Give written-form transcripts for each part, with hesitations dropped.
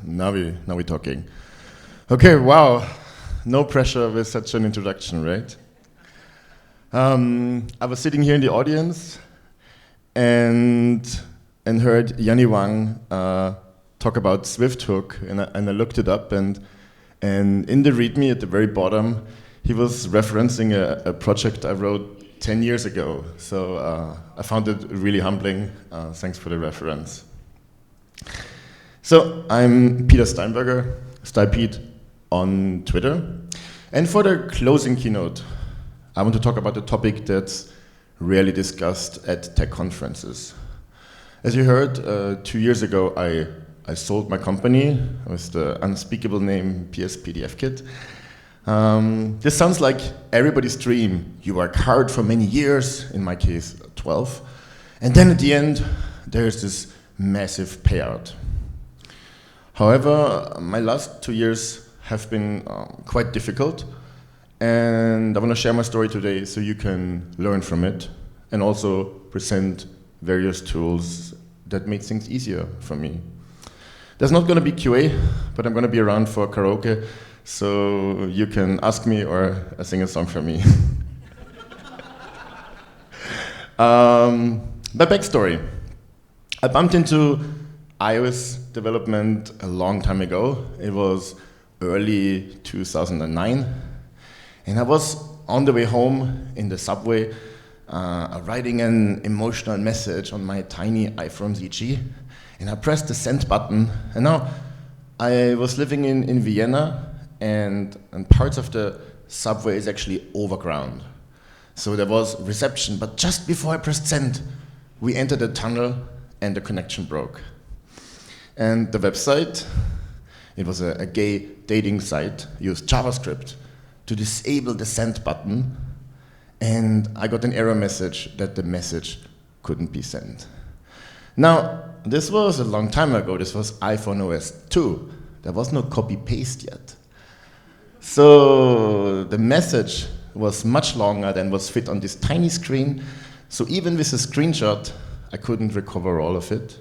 Now we're talking. Okay, wow. No pressure with such an introduction, right? I was sitting here in the audience and heard Yanni Wang talk about Swift Hook, and I looked it up, and in the README at the very bottom, he was referencing a project I wrote 10 years ago. So I found it really humbling. Thanks for the reference. So I'm Peter Steinberger, StyPete on Twitter. And for the closing keynote, I want to talk about a topic that's rarely discussed at tech conferences. As you heard, 2 years ago, I sold my company with the unspeakable name PSPDFKit. This sounds like everybody's dream. You work hard for many years, in my case, 12, and then at the end, there's this massive payout. However, my last 2 years have been quite difficult, and I want to share my story today so you can learn from it and also present various tools that make things easier for me. There's not going to be QA, but I'm going to be around for karaoke, so you can ask me or sing a song for me. My backstory. I bumped into iOS development a long time ago. It was early 2009. And I was on the way home in the subway, writing an emotional message on my tiny iPhone ZG. And I pressed the send button. And now I was living in Vienna, and parts of the subway is actually overground. So there was reception, but just before I pressed send, we entered a tunnel and the connection broke. And the website, it was a gay dating site, used JavaScript to disable the send button, and I got an error message that the message couldn't be sent. Now, this was a long time ago. This was iPhone OS 2. There was no copy-paste yet. So the message was much longer than was fit on this tiny screen. So even with a screenshot, I couldn't recover all of it.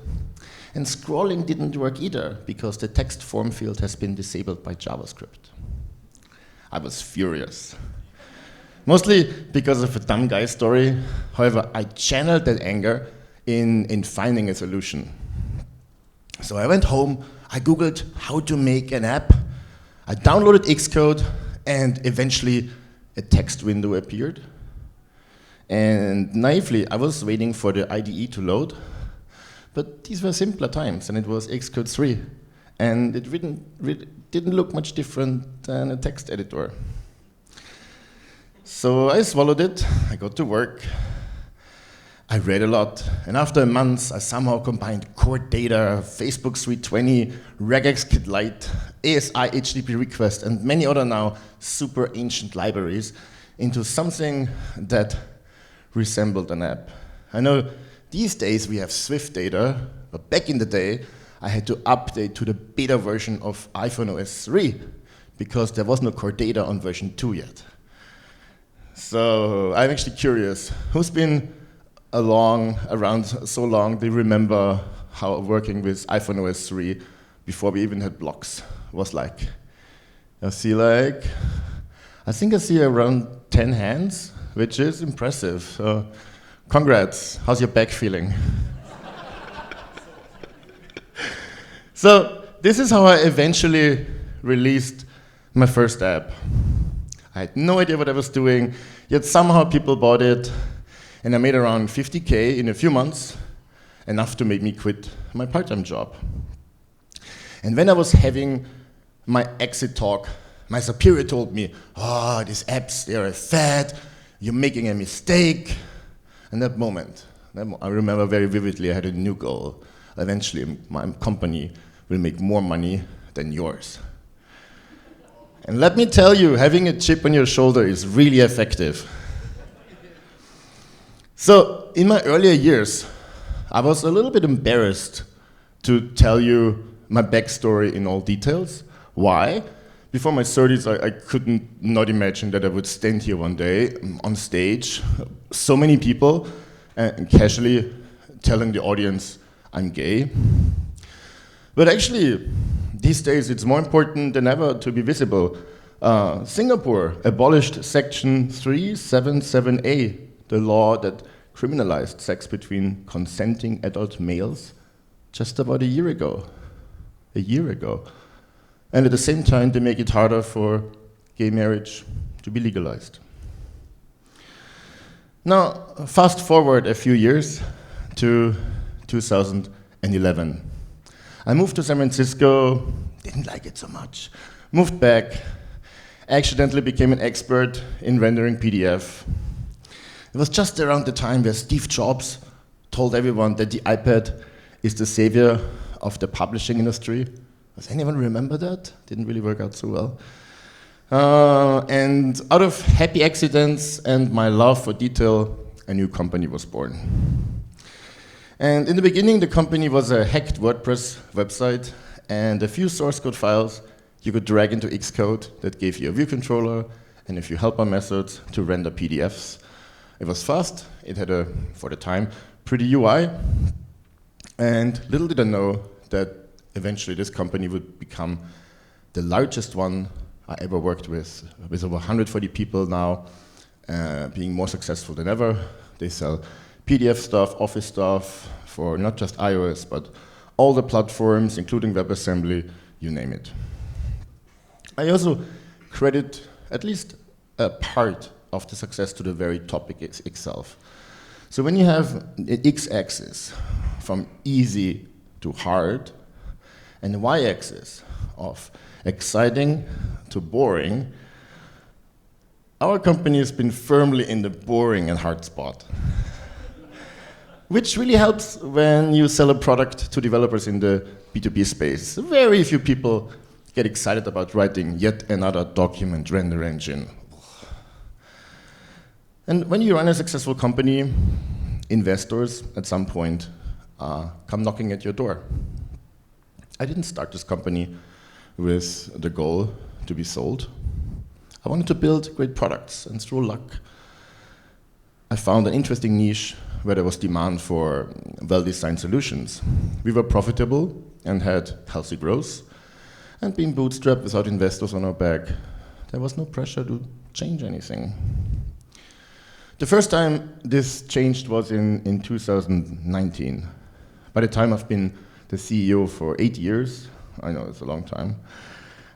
And scrolling didn't work either, because the text form field has been disabled by JavaScript. I was furious. Mostly because of a dumb guy story. However, I channeled that anger in finding a solution. So I went home, I Googled how to make an app, I downloaded Xcode, and eventually a text window appeared. And naively, I was waiting for the IDE to load, but these were simpler times, and it was Xcode 3. And it didn't look much different than a text editor. So I swallowed it, I got to work, I read a lot, and after a month, I somehow combined core data, Facebook 320, regex kit lite, ASI HTTP request, and many other now super ancient libraries into something that resembled an app. I know these days we have Swift data, but back in the day, I had to update to the beta version of iPhone OS 3 because there was no core data on version 2 yet. So I'm actually curious, who's been around so long they remember how working with iPhone OS 3 before we even had blocks was like? I think I see around 10 hands, which is impressive. So congrats, how's your back feeling? So this is how I eventually released my first app. I had no idea what I was doing, yet somehow people bought it, and I made around 50K in a few months, enough to make me quit my part-time job. And when I was having my exit talk, my superior told me, "Oh, these apps, they're a fad, you're making a mistake." And that moment, I remember very vividly, I had a new goal. Eventually, my company will make more money than yours. And let me tell you, having a chip on your shoulder is really effective. So, in my earlier years, I was a little bit embarrassed to tell you my backstory in all details. Why? Before my 30s, I couldn't not imagine that I would stand here one day on stage, so many people, and casually telling the audience I'm gay. But actually, These days, it's more important than ever to be visible. Singapore abolished Section 377A, the law that criminalized sex between consenting adult males, just about a year ago. A year ago. And at the same time, they make it harder for gay marriage to be legalized. Now, fast forward a few years to 2011. I moved to San Francisco, didn't like it so much, moved back, accidentally became an expert in rendering PDF. It was just around the time where Steve Jobs told everyone that the iPad is the savior of the publishing industry. Does anyone remember that? Didn't really work out so well. And out of happy accidents and my love for detail, a new company was born. And in the beginning, the company was a hacked WordPress website and a few source code files you could drag into Xcode that gave you a view controller and a few helper methods to render PDFs. It was fast, it had a, for the time, pretty UI, and little did I know that eventually this company would become the largest one I ever worked with over 140 people now, being more successful than ever. They sell PDF stuff, Office stuff for not just iOS, but all the platforms, including WebAssembly, you name it. I also credit at least a part of the success to the very topic itself. So when you have an x-axis from easy to hard, and a y-axis of exciting to boring, our company has been firmly in the boring and hard spot. Which really helps when you sell a product to developers in the B2B space. Very few people get excited about writing yet another document render engine. And when you run a successful company, investors at some point come knocking at your door. I didn't start this company with the goal to be sold. I wanted to build great products, and through luck, I found an interesting niche where there was demand for well-designed solutions. We were profitable and had healthy growth, and being bootstrapped without investors on our back, there was no pressure to change anything. The first time this changed was in 2019. By the time I've been the CEO for 8 years, I know it's a long time,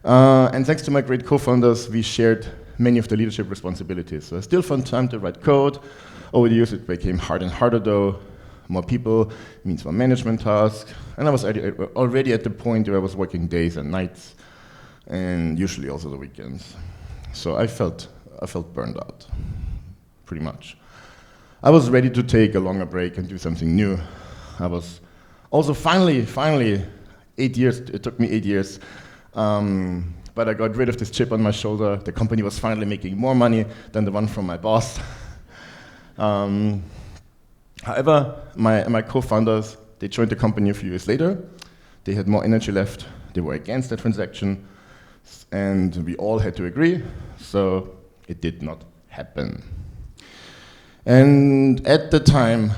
and thanks to my great co-founders, we shared many of the leadership responsibilities. So I still found time to write code. Over the years, it became harder and harder though. More people means more management tasks. And I was already at the point where I was working days and nights, and usually also the weekends. So I felt burned out, pretty much. I was ready to take a longer break and do something new. I was also finally, 8 years, it took me 8 years, but I got rid of this chip on my shoulder. The company was finally making more money than the one from my boss. However, my co-founders, they joined the company a few years later. They had more energy left. They were against the transaction, and we all had to agree, so it did not happen. And at the time,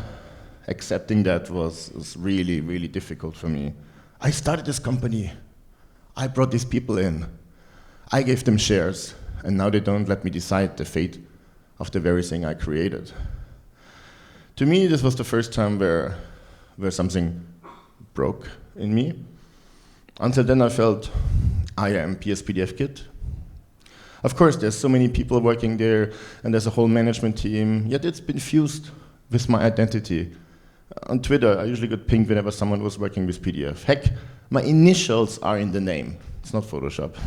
accepting that was really, really difficult for me. I started this company. I brought these people in. I gave them shares, and now they don't let me decide the fate of the very thing I created. To me, this was the first time where something broke in me. Until then, I felt I am PSPDFKit. Of course, there's so many people working there, and there's a whole management team, yet it's been fused with my identity. On Twitter, I usually got pinged whenever someone was working with PDF. Heck, my initials are in the name. It's not Photoshop.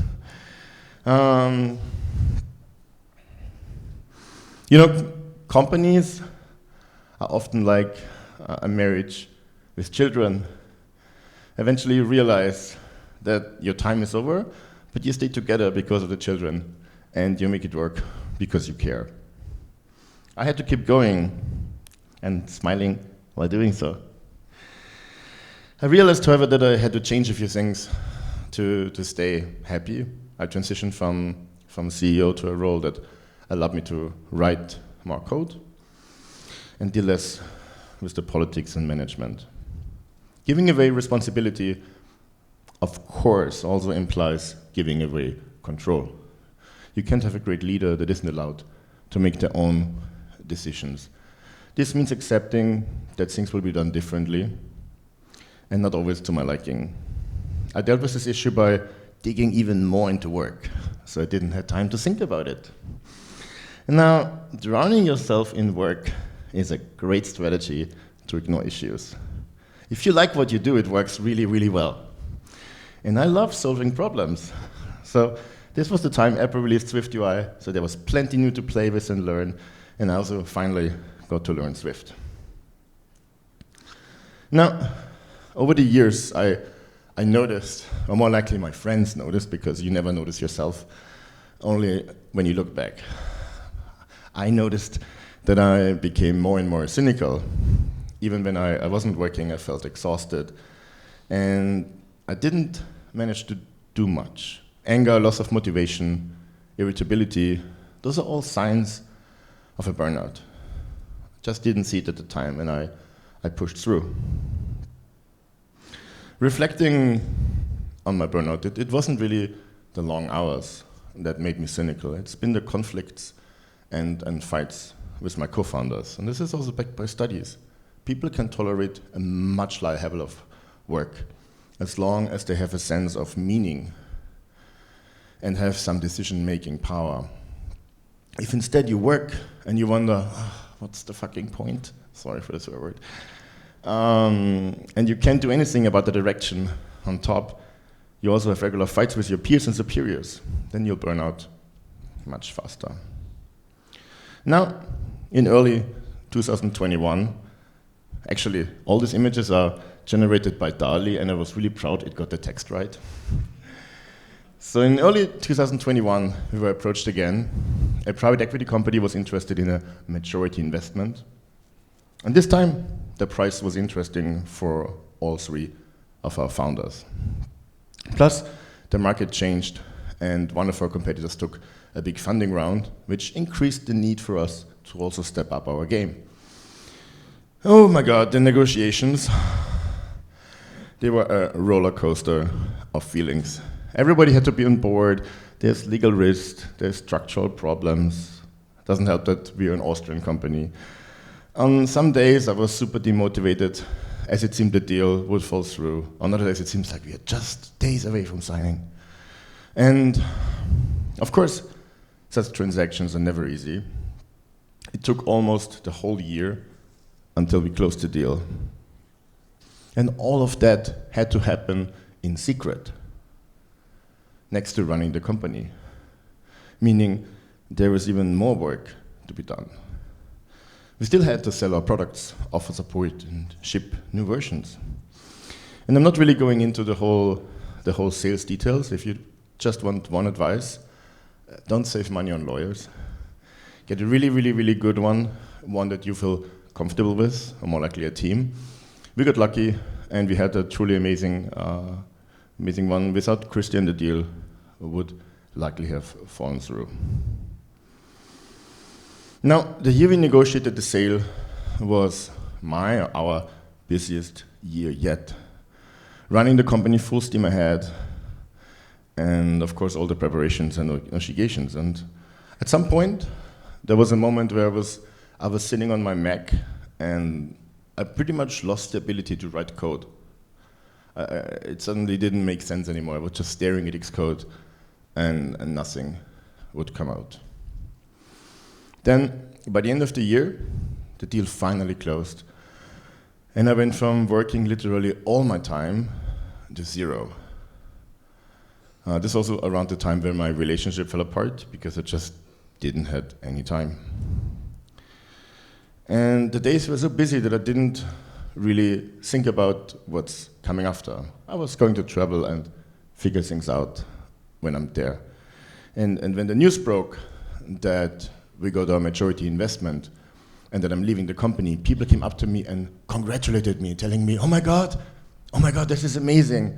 Companies are often like a marriage with children. Eventually you realize that your time is over, but you stay together because of the children, and you make it work because you care. I had to keep going and smiling while doing so. I realized, however, that I had to change a few things to stay happy. I transitioned from CEO to a role that allowed me to write more code and deal less with the politics and management. Giving away responsibility of course, also implies giving away control. You can't have a great leader that isn't allowed to make their own decisions. This means accepting that things will be done differently and not always to my liking. I dealt with this issue by digging even more into work, so I didn't have time to think about it. And now, drowning yourself in work is a great strategy to ignore issues. If you like what you do, it works really, really well. And I love solving problems. So this was the time Apple released Swift UI, so there was plenty new to play with and learn, and I also finally got to learn Swift. Now, over the years, I noticed, or more likely my friends noticed, because you never notice yourself, only when you look back. I noticed that I became more and more cynical. Even when I wasn't working, I felt exhausted. And I didn't manage to do much. Anger, loss of motivation, irritability, those are all signs of a burnout. Just didn't see it at the time, and I pushed through. Reflecting on my burnout, it wasn't really the long hours that made me cynical. It's been the conflicts and fights with my co-founders. And this is also backed by studies. People can tolerate a much higher level of work as long as they have a sense of meaning and have some decision-making power. If instead you work and you wonder, what's the fucking point? Sorry for the swear word. And you can't do anything about the direction on top, you also have regular fights with your peers and superiors, then you'll burn out much faster. Now, in early 2021, actually, all these images are generated by DALL-E, and I was really proud it got the text right. So in early 2021, we were approached again. A private equity company was interested in a majority investment. And this time, the price was interesting for all three of our founders. Plus, the market changed, and one of our competitors took a big funding round, which increased the need for us to also step up our game. Oh my God, the negotiations. They were a roller coaster of feelings. Everybody had to be on board. There's legal risk, there's structural problems. It doesn't help that we're an Austrian company. On some days I was super demotivated, as it seemed the deal would fall through. On other days it seems like we are just days away from signing. And of course, such transactions are never easy. It took almost the whole year until we closed the deal. And all of that had to happen in secret, next to running the company, meaning there was even more work to be done. We still had to sell our products, offer support, and ship new versions. And I'm not really going into the whole sales details. If you just want one advice, don't save money on lawyers. Get a really, really, really good one that you feel comfortable with, or more likely a team. We got lucky, and we had a truly amazing one. Without Christian, the deal would likely have fallen through. Now, the year we negotiated the sale was our busiest year yet. Running the company full steam ahead, and of course all the preparations and negotiations. And at some point, there was a moment where I was sitting on my Mac, and I pretty much lost the ability to write code. It suddenly didn't make sense anymore. I was just staring at Xcode, and nothing would come out. Then, by the end of the year, the deal finally closed. And I went from working literally all my time to zero. This also around the time where my relationship fell apart, because I just didn't have any time. And the days were so busy that I didn't really think about what's coming after. I was going to travel and figure things out when I'm there. And when the news broke that we got our majority investment and that I'm leaving the company, people came up to me and congratulated me, telling me, oh my God, this is amazing.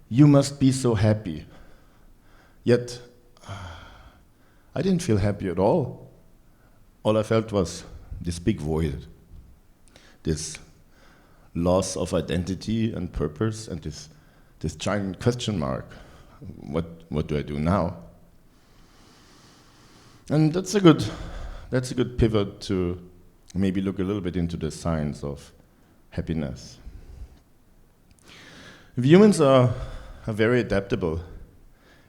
You must be so happy. Yet, I didn't feel happy at all. All I felt was this big void, this loss of identity and purpose, and this this giant question mark. What do I do now? And that's a good pivot to maybe look a little bit into the science of happiness. Humans are very adaptable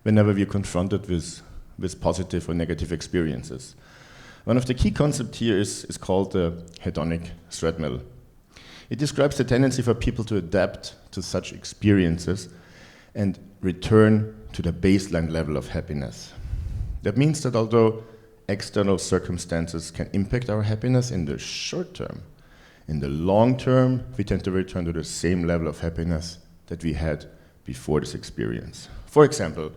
whenever we're confronted with positive or negative experiences. One of the key concepts here is called the hedonic treadmill. It describes the tendency for people to adapt to such experiences and return to the baseline level of happiness. That means that although external circumstances can impact our happiness in the short term, in the long term, we tend to return to the same level of happiness that we had before this experience. For example,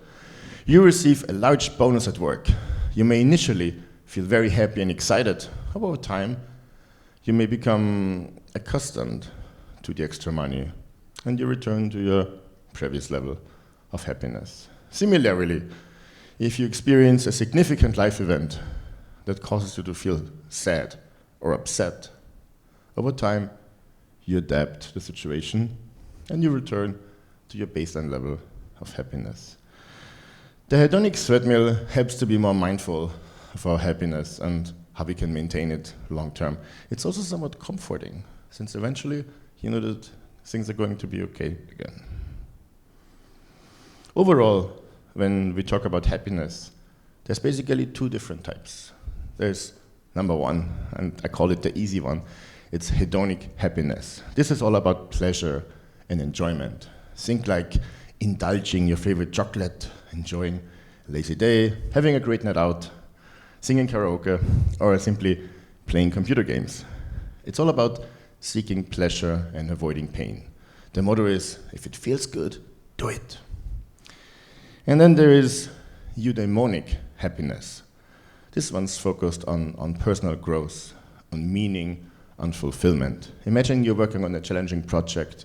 you receive a large bonus at work. You may initially feel very happy and excited. Over time, you may become accustomed to the extra money and you return to your previous level of happiness. Similarly, if you experience a significant life event that causes you to feel sad or upset, over time, you adapt to the situation and you return to your baseline level of happiness. The hedonic treadmill helps to be more mindful of our happiness and how we can maintain it long term. It's also somewhat comforting, since eventually you know that things are going to be okay again. Overall, when we talk about happiness, there's basically two different types. There's number one, and I call it the easy one. It's hedonic happiness. This is all about pleasure and enjoyment. Think like indulging your favorite chocolate, enjoying a lazy day, having a great night out, singing karaoke, or simply playing computer games. It's all about seeking pleasure and avoiding pain. The motto is, if it feels good, do it. And then there is eudaimonic happiness. This one's focused on personal growth, on meaning, on fulfillment. Imagine you're working on a challenging project.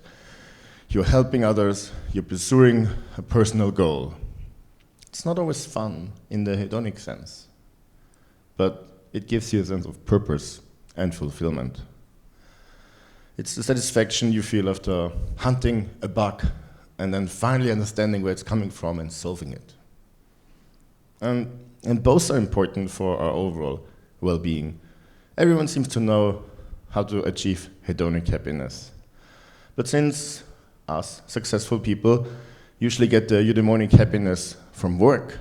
You're helping others, you're pursuing a personal goal. It's not always fun in the hedonic sense, but it gives you a sense of purpose and fulfillment. It's the satisfaction you feel after hunting a bug and then finally understanding where it's coming from and solving it. And both are important for our overall well-being. Everyone seems to know how to achieve hedonic happiness. But since us, successful people, usually get the eudaimonic happiness from work,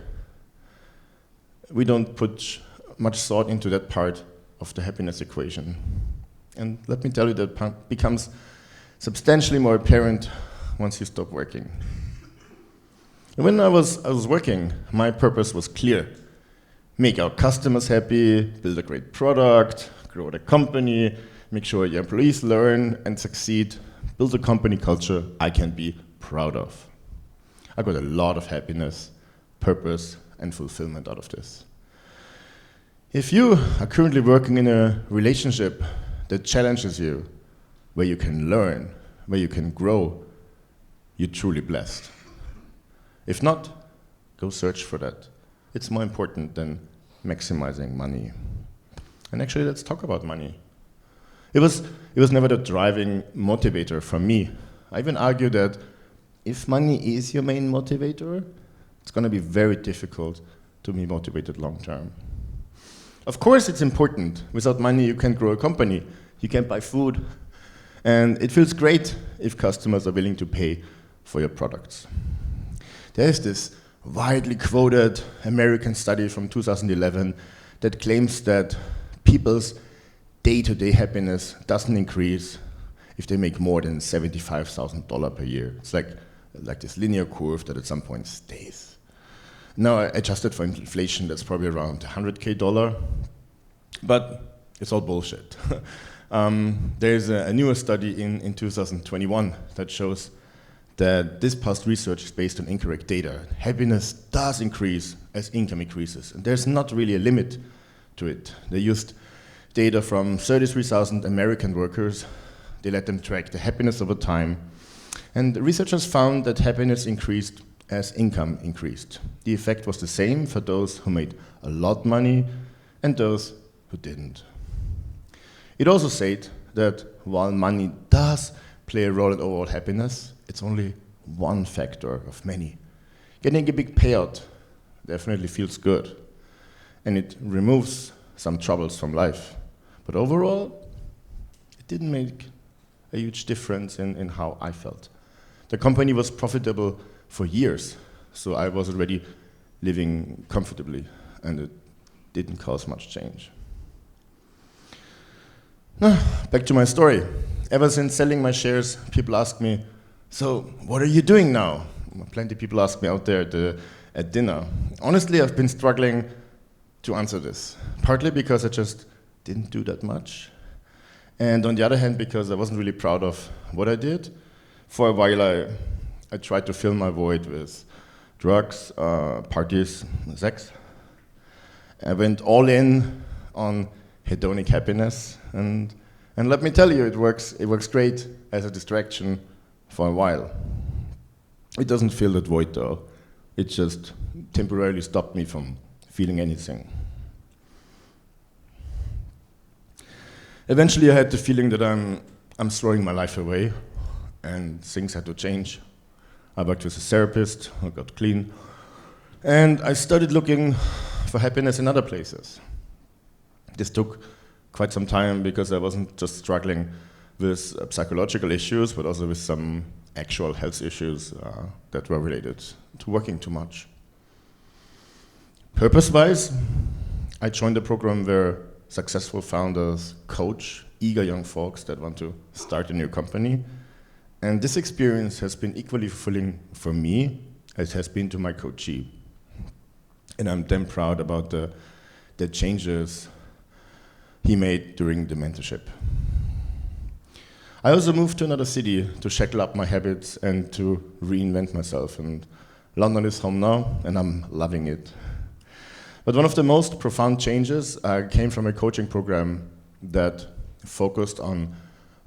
we don't put much thought into that part of the happiness equation. And let me tell you, that becomes substantially more apparent once you stop working. And when I was working, my purpose was clear. Make our customers happy, build a great product, grow the company, make sure your employees learn and succeed, build a company culture I can be proud of. I got a lot of happiness, purpose, and fulfillment out of this. If you are currently working in a relationship that challenges you, where you can learn, where you can grow, you're truly blessed. If not, go search for that. It's more important than maximizing money. And actually, let's talk about money. It was never the driving motivator for me. I even argue that if money is your main motivator, it's going to be very difficult to be motivated long term. Of course, it's important. Without money, you can't grow a company. You can't buy food. And it feels great if customers are willing to pay for your products. There's this widely quoted American study from 2011 that claims that people's day-to-day happiness doesn't increase if they make more than $75,000 per year. It's like this linear curve that at some point stays. Now, adjusted for inflation, that's probably around $100K, but it's all bullshit. There's a newer study in 2021 that shows that this past research is based on incorrect data. Happiness does increase as income increases, and there's not really a limit to it. They used data from 33,000 American workers. They let them track the happiness over time, and the researchers found that happiness increased as income increased. The effect was the same for those who made a lot of money and those who didn't. It also said that while money does play a role in overall happiness, it's only one factor of many. Getting a big payout definitely feels good, and it removes some troubles from life. But overall, it didn't make a huge difference in how I felt. The company was profitable for years, so I was already living comfortably, and it didn't cause much change. Now, back to my story. Ever since selling my shares, people ask me, so what are you doing now? Plenty of people ask me out there at dinner. Honestly, I've been struggling to answer this, partly because I just didn't do that much, and on the other hand, because I wasn't really proud of what I did. For a while, I tried to fill my void with drugs, parties, sex. I went all in on hedonic happiness, and let me tell you, it works great as a distraction for a while. It doesn't fill that void though. It just temporarily stopped me from feeling anything. Eventually I had the feeling that I'm throwing my life away, and things had to change. I worked with a therapist, I got clean, and I started looking for happiness in other places. This took quite some time because I wasn't just struggling with psychological issues, but also with some actual health issues that were related to working too much. Purpose-wise, I joined a program where successful founders coach eager young folks that want to start a new company. And this experience has been equally fulfilling for me as it has been to my coachee. And I'm damn proud about the changes he made during the mentorship. I also moved to another city to shackle up my habits and to reinvent myself. And London is home now, and I'm loving it. But one of the most profound changes came from a coaching program that focused on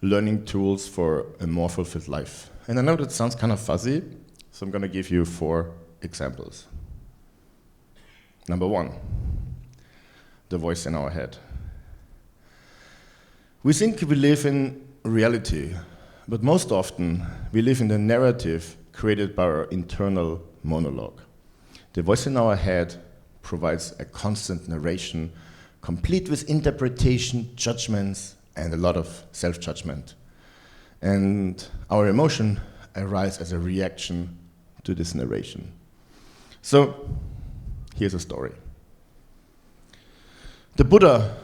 learning tools for a more fulfilled life. And I know that sounds kind of fuzzy, so I'm going to give you 4 examples. Number 1, the voice in our head. We think we live in reality, but most often we live in the narrative created by our internal monologue. The voice in our head provides a constant narration, complete with interpretation, judgments, and a lot of self-judgment. And our emotion arises as a reaction to this narration. So, here's a story. The Buddha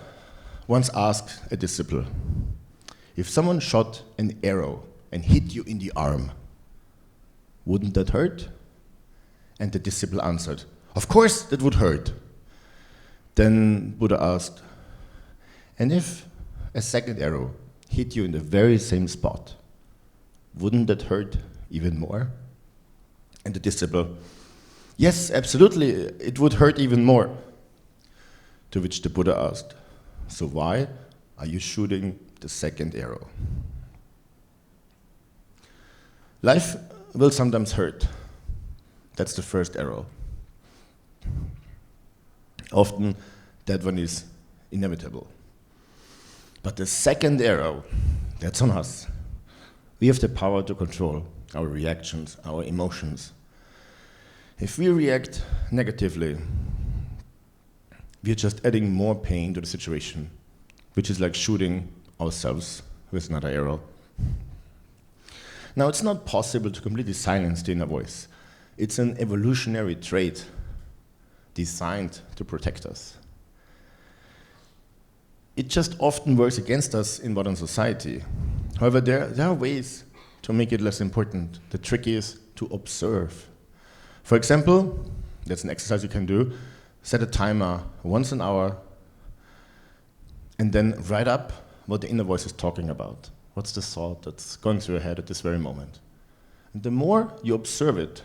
once asked a disciple, if someone shot an arrow and hit you in the arm, wouldn't that hurt? And the disciple answered, of course that would hurt. Then Buddha asked, and if a second arrow hit you in the very same spot, wouldn't that hurt even more? And the disciple, yes, absolutely, it would hurt even more. To which the Buddha asked, so why are you shooting the second arrow? Life will sometimes hurt. That's the first arrow. Often that one is inevitable. But the second arrow, that's on us. We have the power to control our reactions, our emotions. If we react negatively, we are just adding more pain to the situation, which is like shooting ourselves with another arrow. Now, it's not possible to completely silence the inner voice. It's an evolutionary trait designed to protect us. It just often works against us in modern society. However, there are ways to make it less important. The trick is to observe. For example, that's an exercise you can do. Set a timer once an hour and then write up what the inner voice is talking about. What's the thought that's going through your head at this very moment? And the more you observe it,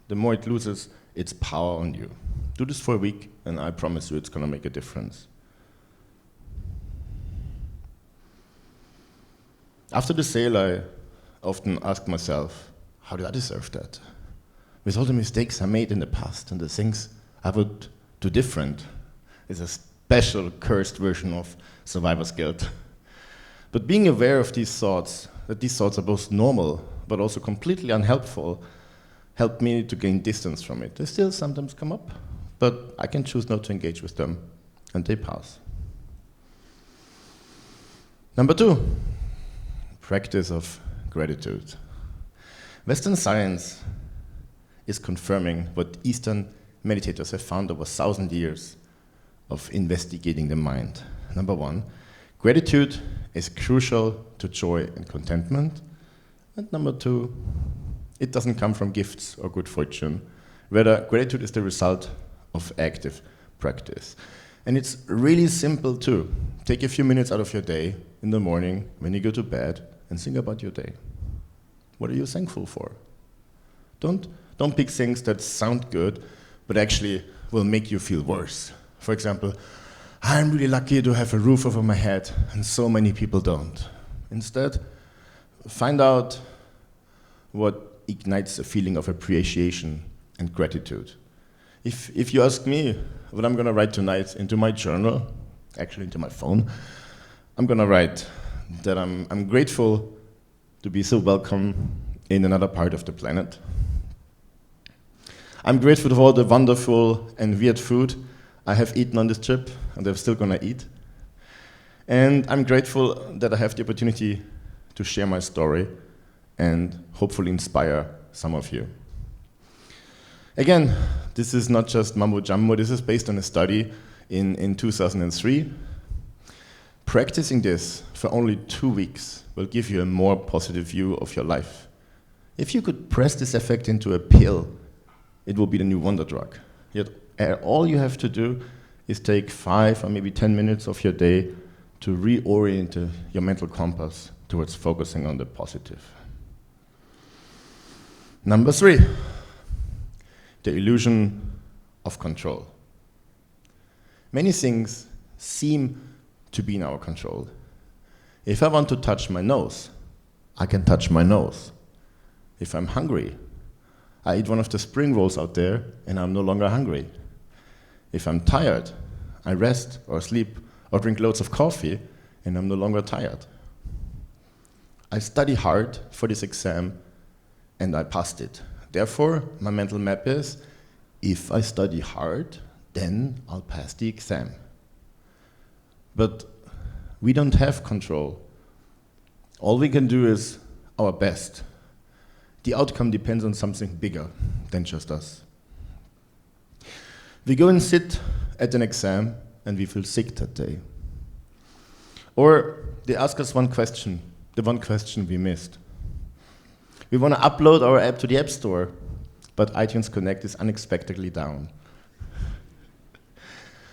the more it loses its power on you. Do this for a week, and I promise you it's going to make a difference. After the sale, I often ask myself, how did I deserve that? With all the mistakes I made in the past and the things I would do different, is a special cursed version of survivor's guilt. But being aware of these thoughts, that these thoughts are both normal but also completely unhelpful, help me to gain distance from it. They still sometimes come up, but I can choose not to engage with them, and they pass. Number 2, practice of gratitude. Western science is confirming what Eastern meditators have found over 1,000 years of investigating the mind. Number 1, gratitude is crucial to joy and contentment. And number 2, it doesn't come from gifts or good fortune. Rather, gratitude is the result of active practice. And it's really simple too. Take a few minutes out of your day in the morning when you go to bed and think about your day. What are you thankful for? Don't pick things that sound good, but actually will make you feel worse. For example, I'm really lucky to have a roof over my head, and so many people don't. Instead, find out what ignites a feeling of appreciation and gratitude. If you ask me what I'm going to write tonight into my journal, actually into my phone, I'm going to write that I'm grateful to be so welcome in another part of the planet. I'm grateful for all the wonderful and weird food I have eaten on this trip, and I'm still going to eat. And I'm grateful that I have the opportunity to share my story and hopefully inspire some of you. Again, this is not just mumbo jumbo, this is based on a study in 2003. Practicing this for only 2 weeks will give you a more positive view of your life. If you could press this effect into a pill, it will be the new wonder drug. Yet all you have to do is take 5 or maybe 10 minutes of your day to reorient your mental compass towards focusing on the positive. Number 3, the illusion of control. Many things seem to be in our control. If I want to touch my nose, I can touch my nose. If I'm hungry, I eat one of the spring rolls out there and I'm no longer hungry. If I'm tired, I rest or sleep or drink loads of coffee and I'm no longer tired. I study hard for this exam and I passed it. Therefore, my mental map is, if I study hard, then I'll pass the exam. But we don't have control. All we can do is our best. The outcome depends on something bigger than just us. We go and sit at an exam and we feel sick that day. Or they ask us one question, the one question we missed. We want to upload our app to the App Store, but iTunes Connect is unexpectedly down.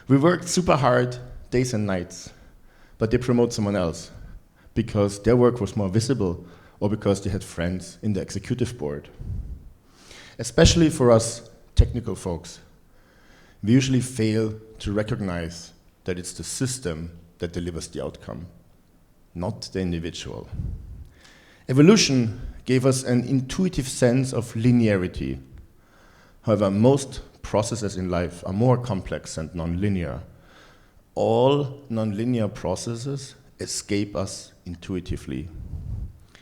We worked super hard, days and nights, but they promote someone else because their work was more visible or because they had friends in the executive board. Especially for us technical folks, we usually fail to recognize that it's the system that delivers the outcome, not the individual. Evolution gave us an intuitive sense of linearity. However, most processes in life are more complex and nonlinear. All nonlinear processes escape us intuitively.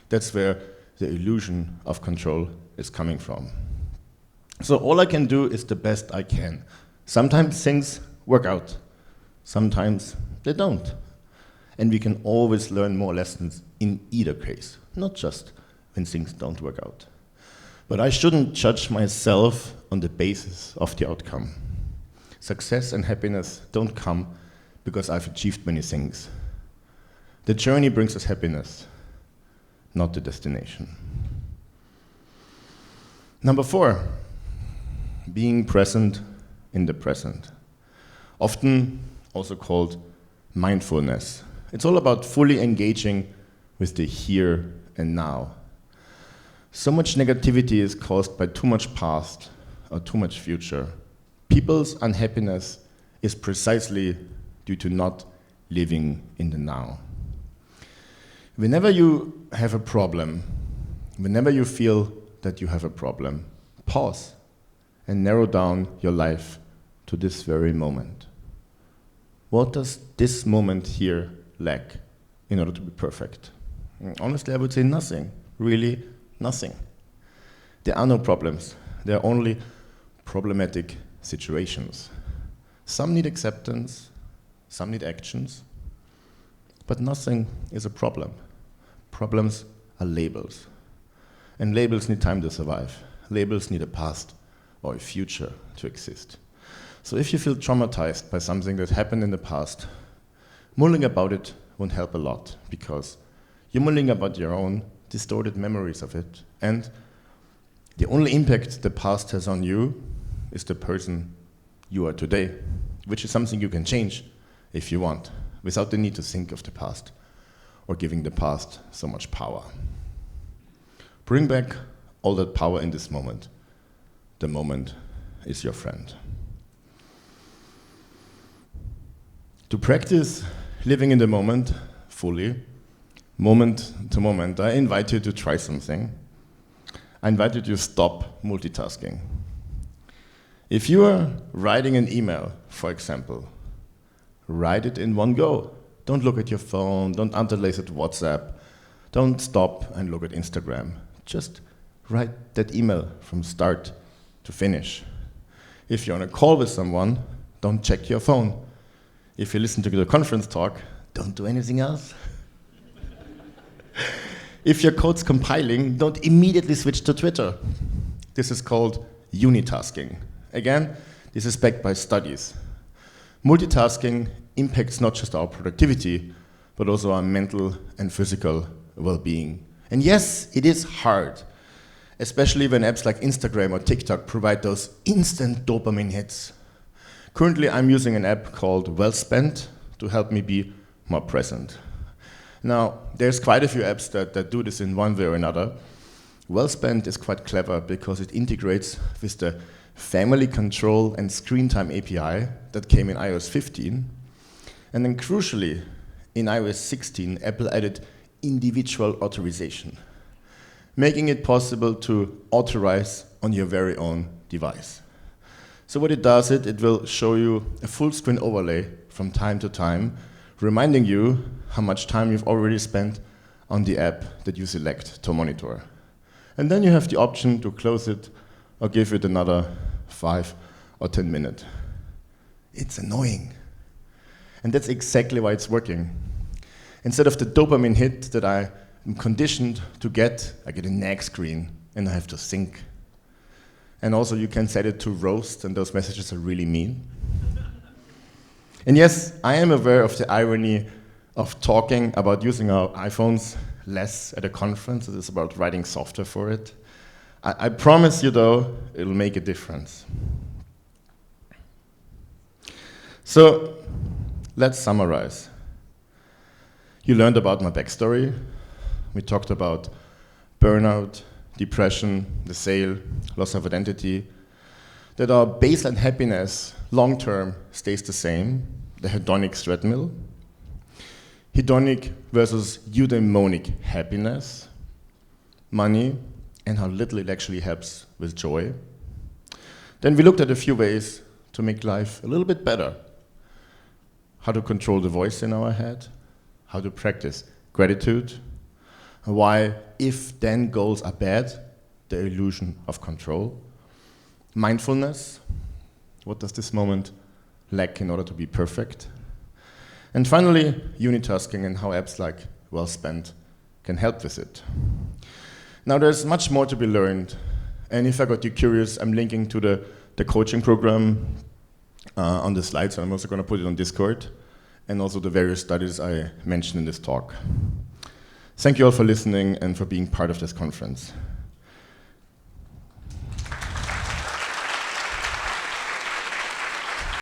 That's where the illusion of control is coming from. So all I can do is the best I can. Sometimes things work out, sometimes they don't. And we can always learn more lessons in either case, not just when things don't work out. But I shouldn't judge myself on the basis of the outcome. Success and happiness don't come because I've achieved many things. The journey brings us happiness, not the destination. Number 4, being present in the present. Often also called mindfulness. It's all about fully engaging with the here and now. So much negativity is caused by too much past or too much future. People's unhappiness is precisely due to not living in the now. Whenever you have a problem, whenever you feel that you have a problem, pause and narrow down your life to this very moment. What does this moment here lack in order to be perfect? Honestly, I would say nothing. Really, nothing. There are no problems. They are only problematic situations. Some need acceptance, some need actions, but nothing is a problem. Problems are labels. And labels need time to survive. Labels need a past or a future to exist. So if you feel traumatized by something that happened in the past, mulling about it won't help a lot, because you're mulling about your own distorted memories of it, and the only impact the past has on you is the person you are today, which is something you can change if you want, without the need to think of the past or giving the past so much power. Bring back all that power in this moment. The moment is your friend. To practice living in the moment fully, moment to moment, I invite you to try something. I invite you to stop multitasking. If you are writing an email, for example, write it in one go. Don't look at your phone, don't interlace it to WhatsApp, don't stop and look at Instagram. Just write that email from start to finish. If you're on a call with someone, don't check your phone. If you listen to the conference talk, don't do anything else. If your code's compiling, don't immediately switch to Twitter. This is called unitasking. Again, this is backed by studies. Multitasking impacts not just our productivity, but also our mental and physical well-being. And yes, it is hard, especially when apps like Instagram or TikTok provide those instant dopamine hits. Currently, I'm using an app called Well Spent to help me be more present. Now, there's quite a few apps that do this in one way or another. Well Spent is quite clever because it integrates with the Family Control and Screen Time API that came in iOS 15. And then crucially, in iOS 16, Apple added individual authorization, making it possible to authorize on your very own device. So what it does, it will show you a full screen overlay from time to time, reminding you how much time you've already spent on the app that you select to monitor. And then you have the option to close it or give it another 5 or 10 minutes. It's annoying. And that's exactly why it's working. Instead of the dopamine hit that I am conditioned to get, I get a nag screen and I have to think. And also you can set it to roast, and those messages are really mean. And yes, I am aware of the irony of talking about using our iPhones less at a conference. It is about writing software for it. I promise you, though, it'll make a difference. So let's summarize. You learned about my backstory. We talked about burnout, depression, the sale, loss of identity, that our baseline happiness long-term stays the same, the hedonic treadmill. Hedonic versus eudaimonic happiness, money, and how little it actually helps with joy. Then we looked at a few ways to make life a little bit better. How to control the voice in our head, how to practice gratitude, why if-then goals are bad, the illusion of control. Mindfulness, what does this moment lack in order to be perfect? And finally, unitasking and how apps like Well Spent can help with it. Now there's much more to be learned, and if I got you curious, I'm linking to the coaching program on the slides, and I'm also going to put it on Discord, and also the various studies I mentioned in this talk. Thank you all for listening and for being part of this conference.